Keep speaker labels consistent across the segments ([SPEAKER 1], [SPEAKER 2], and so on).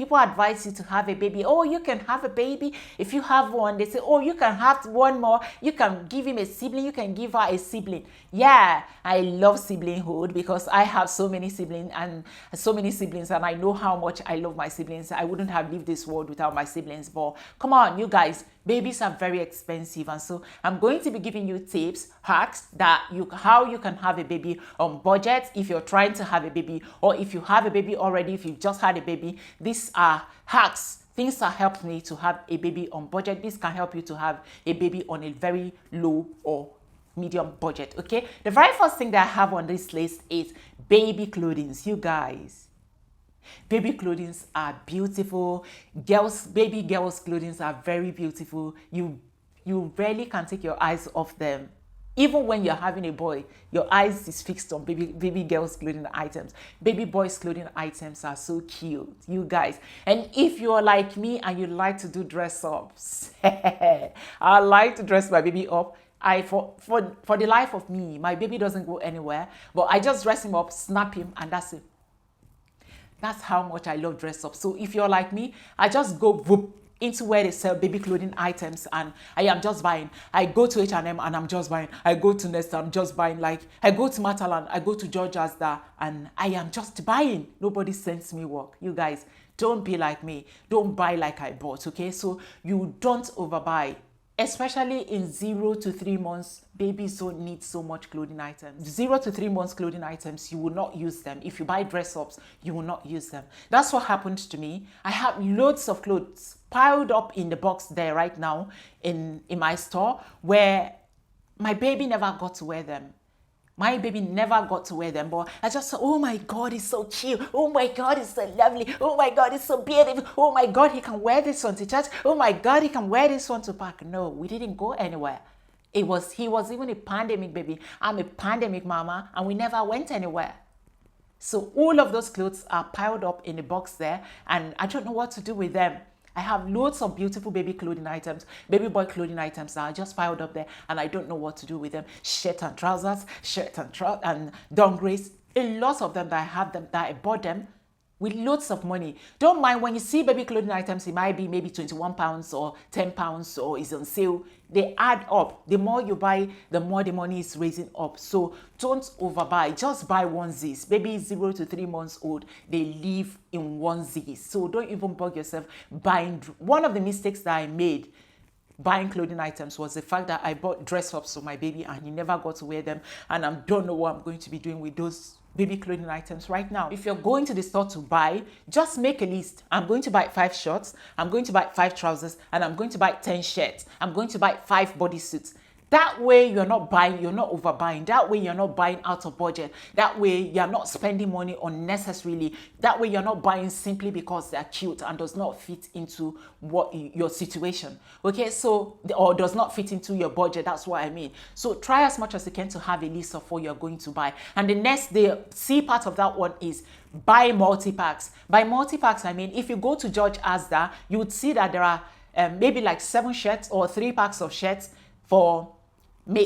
[SPEAKER 1] people advise you to have a baby. Oh, you can have a baby. If you have one, they say, oh, you can have one more. You can give him a sibling. You can give her a sibling. Yeah, I love siblinghood because I have so many siblings and I know how much I love my siblings. I wouldn't have lived this world without my siblings. But come on, you guys, babies are very expensive, and so I'm going to be giving you tips, hacks that how you can have a baby on budget if you're trying to have a baby, or if you have a baby already, if you've just had a baby. These are hacks, things that helped me to have a baby on budget. This can help you to have a baby on a very low or medium budget. Okay, the very first thing that I have on this list is baby clothing. You guys, baby clothing are beautiful. Baby girls clothing are very beautiful. You rarely can take your eyes off them. Even when you're having a boy, your eyes is fixed on baby girls clothing items. Baby boys clothing items are so cute, you guys. And if you're like me and you like to do dress ups, I like to dress my baby up. For the life of me, my baby doesn't go anywhere, but I just dress him up, snap him, and that's it. That's how much I love dress up. So if you're like me, I just go whoop into where they sell baby clothing items and I am just buying. I go to H&M and I'm just buying. I go to Nest, I'm just buying. Like I go to Matalan, I go to George Asda, and I am just buying. Nobody sends me work. You guys, don't be like me. Don't buy like I bought, okay? So you don't overbuy. Especially in 0 to 3 months, babies don't need so much clothing items. 0 to 3 months clothing items, you will not use them. If you buy dress ups, you will not use them. That's what happened to me. I have loads of clothes piled up in the box there right now in my store where my baby never got to wear them. My baby never got to wear them, but I just thought, oh my God, it's so cute. Oh my God, it's so lovely. Oh my God, it's so beautiful. Oh my God, he can wear this one to church. Oh my God, he can wear this one to park. No, we didn't go anywhere. He was even a pandemic baby. I'm a pandemic mama, and we never went anywhere. So all of those clothes are piled up in a box there, and I don't know what to do with them. I have loads of beautiful baby clothing items, baby boy clothing items that are just piled up there, and I don't know what to do with them. Shirt and trousers, and dungarees. A lot of them that I have them, that I bought them with loads of money. Don't mind when you see baby clothing items, it might be maybe £21 or £10 or is on sale. They add up. The more you buy, the more the money is raising up. So don't overbuy. Just buy onesies. Baby 0 to 3 months old, they live in onesies. So don't even bug yourself buying. One of the mistakes that I made buying clothing items was the fact that I bought dress ups for my baby and he never got to wear them, and I don't know what I'm going to be doing with those baby clothing items right now. If you're going to the store to buy, just make a list. I'm going to buy 5 shorts, I'm going to buy 5 trousers, and I'm going to buy 10 shirts. I'm going to buy 5 bodysuits. That way you're not buying, you're not overbuying. That way you're not buying out of budget. That way you're not spending money unnecessarily. That way you're not buying simply because they're cute and does not fit into what your situation. Okay, so, or does not fit into your budget. That's what I mean. So try as much as you can to have a list of what you're going to buy. And the next, the C part of that one is buy multi-packs. By multi-packs, I mean, if you go to George Asda, you would see that there are maybe like 7 shirts or 3 packs of shirts for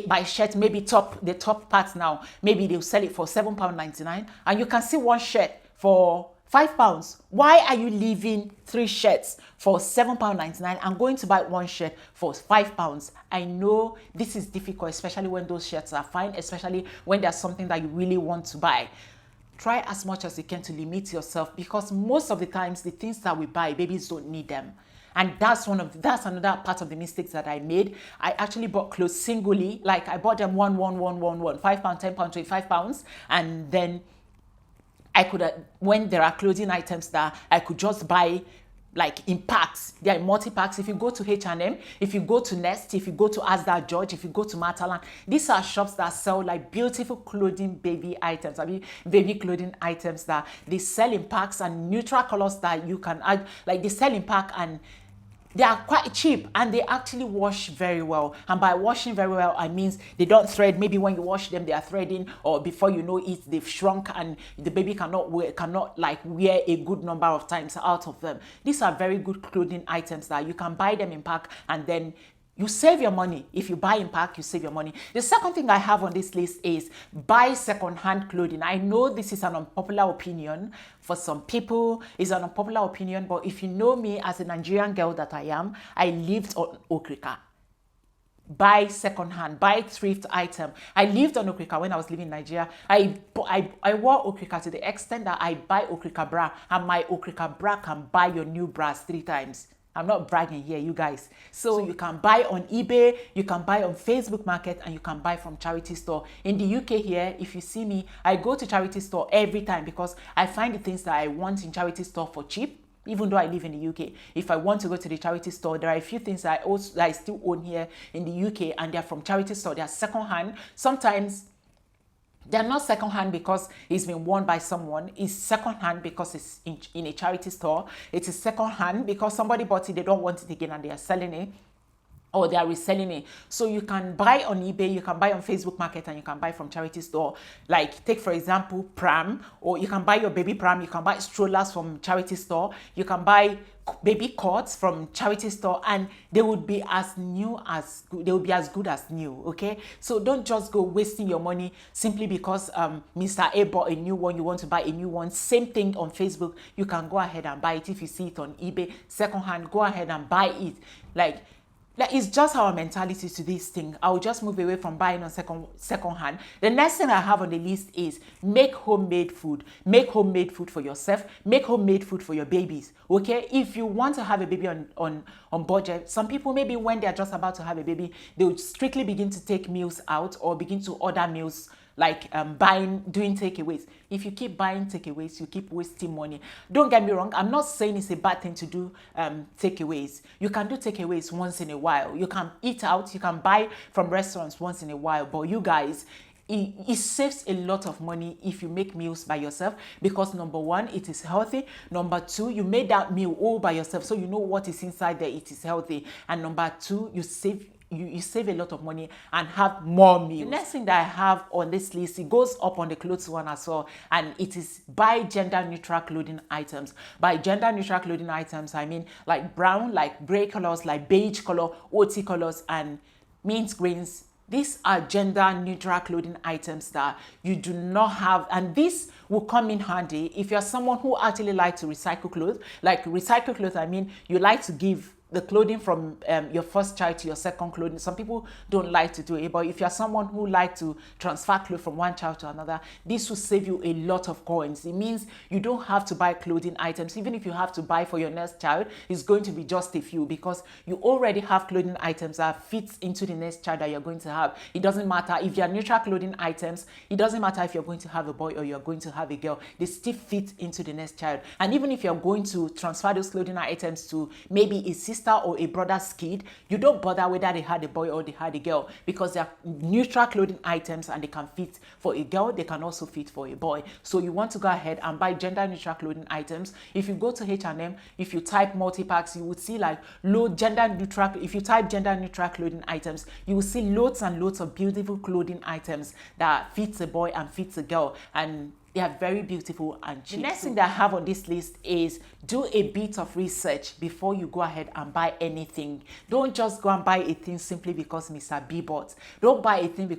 [SPEAKER 1] by shirt, maybe the top part now, maybe they'll sell it for £7.99, and you can see one shirt for £5. Why are you leaving 3 shirts for £7.99 and going to buy one shirt for £5? I know this is difficult, especially when those shirts are fine, especially when there's something that you really want to buy. Try as much as you can to limit yourself, because most of the times the things that we buy, babies don't need them. And that's another part of the mistakes that I made. I actually bought clothes singly, like I bought them £1, £5, £10, £25, and then I could, when there are clothing items that I could just buy like in packs, they are multi-packs. If you go to H&M, if you go to Nest, if you go to Asda George, if you go to Matalan, these are shops that sell like beautiful clothing baby items. I mean, baby clothing items that they sell in packs and neutral colors that you can add, like they sell in pack, and they are quite cheap and they actually wash very well. And by washing very well, I mean they don't thread. Maybe when you wash them, they are threading, or before you know it, they've shrunk and the baby cannot wear a good number of times out of them. These are very good clothing items that you can buy them in pack, and then You save your money. If you buy in pack, you save your money. The second thing I have on this list is buy second-hand clothing. I know this is an unpopular opinion for some people. It's an unpopular opinion, but if you know me as a Nigerian girl that I am, I lived on Okrika. Buy second-hand, buy thrift item. I lived on Okrika when I was living in Nigeria. I wore Okrika to the extent that I buy Okrika bra, and my Okrika bra can buy your new bras 3 times. I'm not bragging here, you guys. So you can buy on eBay, you can buy on Facebook Market, and you can buy from charity store. In the UK here, if you see me, I go to charity store every time because I find the things that I want in charity store for cheap. Even though I live in the UK, if I want to go to the charity store, there are a few things that I still own here in the UK, and they're from charity store. They're second-hand. Sometimes they're not second-hand because it's been worn by someone. It's second-hand because it's in a charity store. It is second-hand because somebody bought it, they don't want it again, and they are selling it, or they are reselling it. So you can buy on eBay, you can buy on Facebook Market, and you can buy from charity store. Like, take for example, pram, or you can buy your baby pram, you can buy strollers from charity store, you can buy baby cots from charity store, and they would be as new as they will be as good as new. Okay, so don't just go wasting your money simply because Mr. A bought a new one, you want to buy a new one. Same thing on Facebook, you can go ahead and buy it. If you see it on eBay secondhand, go ahead and buy it. Like it's just our mentality to this thing. I'll just move away from buying on second hand. The next thing I have on the list is make homemade food. Make homemade food for yourself. Make homemade food for your babies. Okay? If you want to have a baby on budget, some people maybe when they're just about to have a baby, they would strictly begin to take meals out or begin to order meals, like doing takeaways. If you keep buying takeaways, you keep wasting money. Don't get me wrong, I'm not saying it's a bad thing to do takeaways. You can do takeaways once in a while. You can eat out, you can buy from restaurants once in a while. But you guys, it saves a lot of money if you make meals by yourself, because number one, it is healthy. Number two, you made that meal all by yourself, so you know what is inside there. It is healthy. And number two, you save a lot of money and have more meals. The next thing that I have on this list, it goes up on the clothes one as well, and it is buy gender neutral clothing items. By gender neutral clothing items, I mean like brown, like gray colors, like beige color, OT colors, and mint greens. These are gender neutral clothing items that you do not have, and this will come in handy if you're someone who actually likes to recycle clothes. Like recycle clothes, I mean you like to give the clothing from your first child to your second clothing. Some people don't like to do it, but if you're someone who likes to transfer clothes from one child to another, this will save you a lot of coins. It means you don't have to buy clothing items. Even if you have to buy for your next child, it's going to be just a few, because you already have clothing items that fits into the next child that you're going to have. It doesn't matter if you're neutral clothing items. It doesn't matter if you're going to have a boy or you're going to have a girl. They still fit into the next child. And even if you're going to transfer those clothing items to maybe a sister or a brother's kid, you don't bother whether they had a boy or they had a girl, because they're neutral clothing items and they can fit for a girl, they can also fit for a boy. So you want to go ahead and buy gender neutral clothing items. If you go to H&M, if you type multi-packs, you would see like if you type gender neutral clothing items, you will see loads and loads of beautiful clothing items that fits a boy and fits a girl, and they are very beautiful and cheap. The next thing that I have on this list is do a bit of research before you go ahead and buy anything. Don't just go and buy a thing simply because Mr. B bought. Don't buy a thing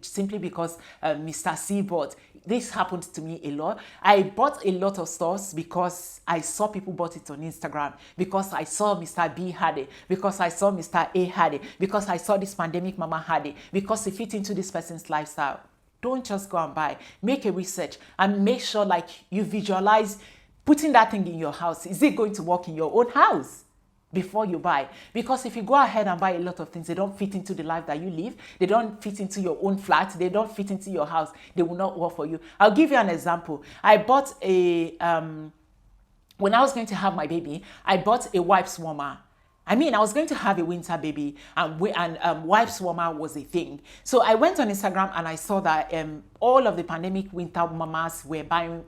[SPEAKER 1] simply because Mr. C bought. This happened to me a lot. I bought a lot of stores because I saw people bought it on Instagram, because I saw Mr. B had it, because I saw Mr. A had it, because I saw this pandemic mama had it, because it fit into this person's lifestyle. Don't just go and buy. Make a research and make sure like you visualize putting that thing in your house. Is it going to work in your own house before you buy? Because if you go ahead and buy a lot of things, they don't fit into the life that you live. They don't fit into your own flat. They don't fit into your house. They will not work for you. I'll give you an example. I bought when I was going to have my baby, I bought a wipes warmer. I mean, I was going to have a winter baby, and wipes warmer was a thing. So I went on Instagram and I saw that all of the pandemic winter mamas were buying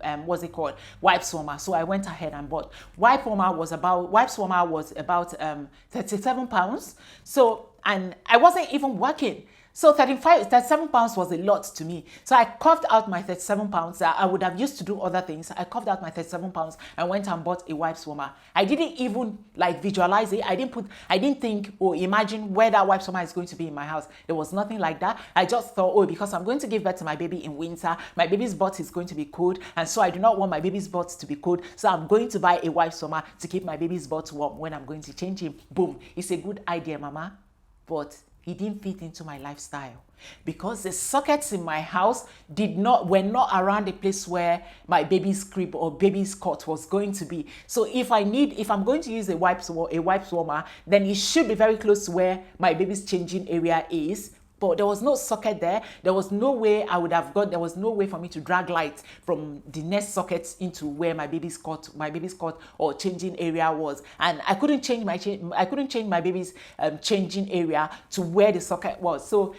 [SPEAKER 1] wipes warmer. So I went ahead and bought. Wipes warmer was about £37. So, and I wasn't even working. So 37 pounds was a lot to me. So I coughed out my 37 pounds that I would have used to do other things. I coughed out my 37 pounds and went and bought a wipes warmer. I didn't even like visualize it. I didn't think or imagine where that wipes warmer is going to be in my house. There was nothing like that. I just thought, oh, because I'm going to give birth to my baby in winter, my baby's butt is going to be cold. And so I do not want my baby's butt to be cold. So I'm going to buy a wipes warmer to keep my baby's butt warm when I'm going to change him. Boom. It's a good idea, mama. But it didn't fit into my lifestyle because the sockets in my house were not around the place where my baby's crib or baby's cot was going to be. So if I'm going to use a wipes warmer, then it should be very close to where my baby's changing area is. But there was no socket there. There was no way there was no way for me to drag light from the next sockets into where my baby's cot or changing area was. And I couldn't change my baby's changing area to where the socket was. So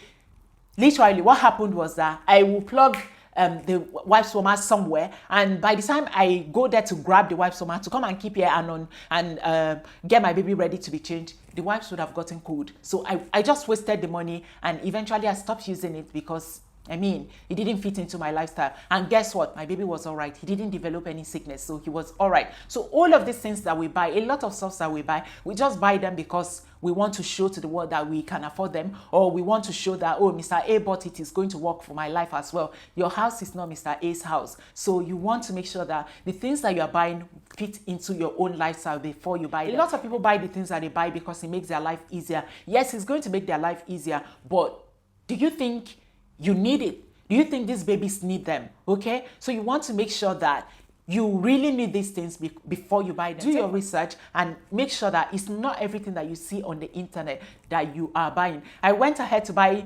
[SPEAKER 1] literally what happened was that I will plug the wipes warmer somewhere, and by the time I go there to grab the wipes warmer to come and keep here and get my baby ready to be changed, the wipes would have gotten cold. So I just wasted the money, and eventually I stopped using it because it didn't fit into my lifestyle. And guess what? My baby was all right. He didn't develop any sickness, so he was all right. So all of these things that we buy, a lot of stuff that we buy, we just buy them because we want to show to the world that we can afford them, or we want to show that, oh, Mr. A bought it, is going to work for my life as well. Your house is not Mr. A's house. So you want to make sure that the things that you are buying fit into your own lifestyle before you buy them. A lot of people buy the things that they buy because it makes their life easier. Yes, it's going to make their life easier, but do you think you need it? Do you think these babies need them? Okay, so you want to make sure that you really need these things before you buy them. Do your research and make sure that it's not everything that you see on the internet that you are buying. I went ahead to buy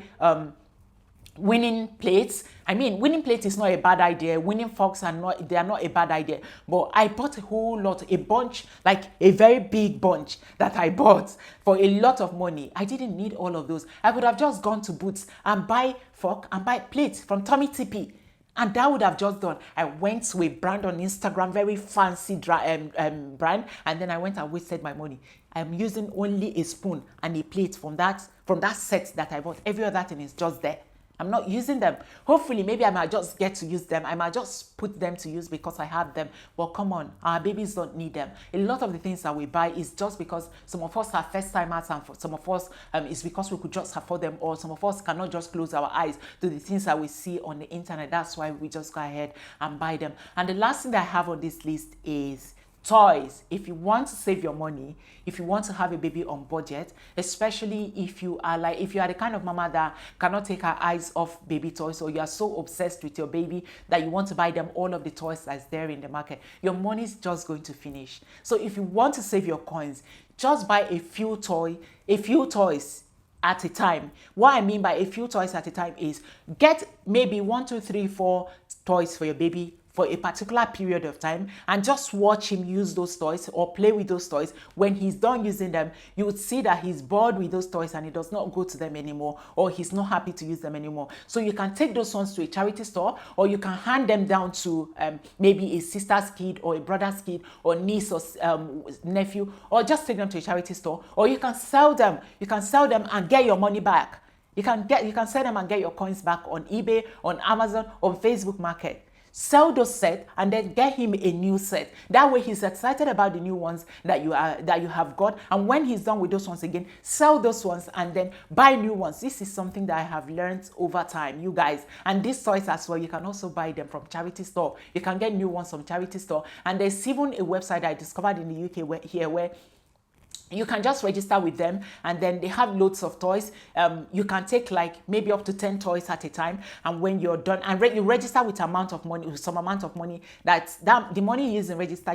[SPEAKER 1] winning plates. Winning plates is not a bad idea. Winning forks are not a bad idea. But I bought a bunch, like a very big bunch that I bought for a lot of money. I didn't need all of those. I would have just gone to Boots and buy fork and buy plates from Tommy TP. And that would have just done. I went to a brand on Instagram, very fancy brand, and then I went and wasted my money. I'm using only a spoon and a plate from that set that I bought. Every other thing is just there. I'm not using them. Hopefully, maybe I might just get to use them. I might just put them to use because I have them. But come on, our babies don't need them. A lot of the things that we buy is just because some of us are first timers, and for some of us it's because we could just afford them, or some of us cannot just close our eyes to the things that we see on the internet. That's why we just go ahead and buy them. And the last thing that I have on this list is toys. If you want to save your money, if you want to have a baby on budget, especially if you are the kind of mama that cannot take her eyes off baby toys, or you are so obsessed with your baby that you want to buy them all of the toys that's there in the market, your money is just going to finish. So if you want to save your coins, just buy a few toys at a time. What I mean by a few toys at a time is get maybe 1, 2, 3, 4 toys for your baby for a particular period of time, and just watch him use those toys or play with those toys. When he's done using them, you would see that he's bored with those toys and he does not go to them anymore, or he's not happy to use them anymore. So you can take those ones to a charity store, or you can hand them down to maybe a sister's kid or a brother's kid or niece or nephew, or just take them to a charity store, or you can sell them. You can sell them and get your money back. You can sell them and get your coins back on eBay, on Amazon, on Facebook Market. Sell those sets and then get him a new set. That way he's excited about the new ones that you have got. And when he's done with those ones again, sell those ones and then buy new ones. This is something that I have learned over time, you guys. And these toys as well, you can also buy them from charity store. You can get new ones from charity store. And there's even a website I discovered in the UK where you can just register with them, and then they have loads of toys. You can take like maybe up to 10 toys at a time, and when you're done, and you register with some amount of money, that the money you use in register,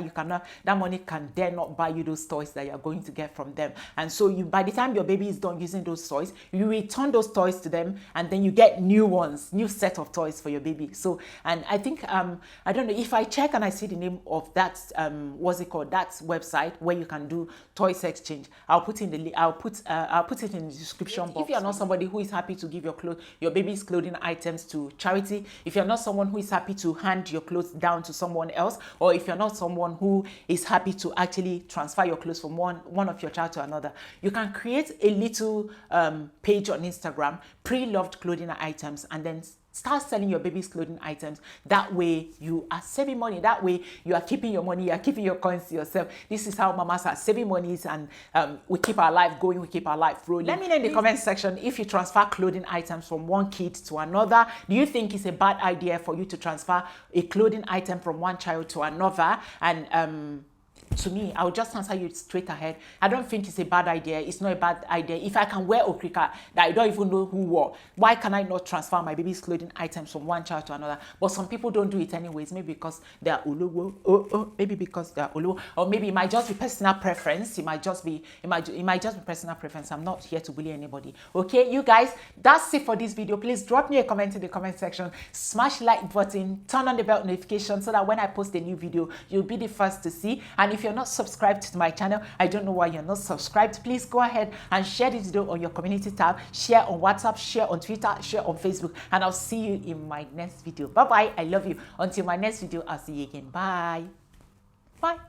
[SPEAKER 1] that money can dare not buy you those toys that you're going to get from them. And so by the time your baby is done using those toys, you return those toys to them, and then you get new set of toys for your baby. So, and I think I don't know, if I check and I see the name of that that website where you can do toys exchange, exchange. I'll put in the I'll put it in the description box. If you're not somebody who is happy to give your baby's clothing items to charity, if you're not someone who is happy to hand your clothes down to someone else, or if you're not someone who is happy to actually transfer your clothes from one of your child to another, you can create a little page on Instagram, pre-loved clothing items, and then start selling your baby's clothing items. That way you are saving money. That way you are keeping your money, you are keeping your coins to yourself. This is how mamas are saving monies, and we keep our life going, we keep our life rolling. Let me know in the comment section if you transfer clothing items from one kid to another. Do you think it's a bad idea for you to transfer a clothing item from one child to another? And to me, I'll just answer you straight ahead. I don't think it's a bad idea. It's not a bad idea. If I can wear okrika that I don't even know who wore, why can I not transfer my baby's clothing items from one child to another? But some people don't do it anyways. Maybe because they are olowo, maybe because they are olowo, or maybe it might just be personal preference. It might just be personal preference. I'm not here to bully anybody. Okay, you guys, that's it for this video. Please drop me a comment in the comment section. Smash like button, turn on the bell notification so that when I post a new video, you'll be the first to see. And if you're not subscribed to my channel, I don't know why you're not subscribed. Please go ahead and share this video on your community tab, share on WhatsApp, share on Twitter, share on Facebook, and I'll see you in my next video. Bye bye. I love you. Until my next video, I'll see you again. Bye. Bye.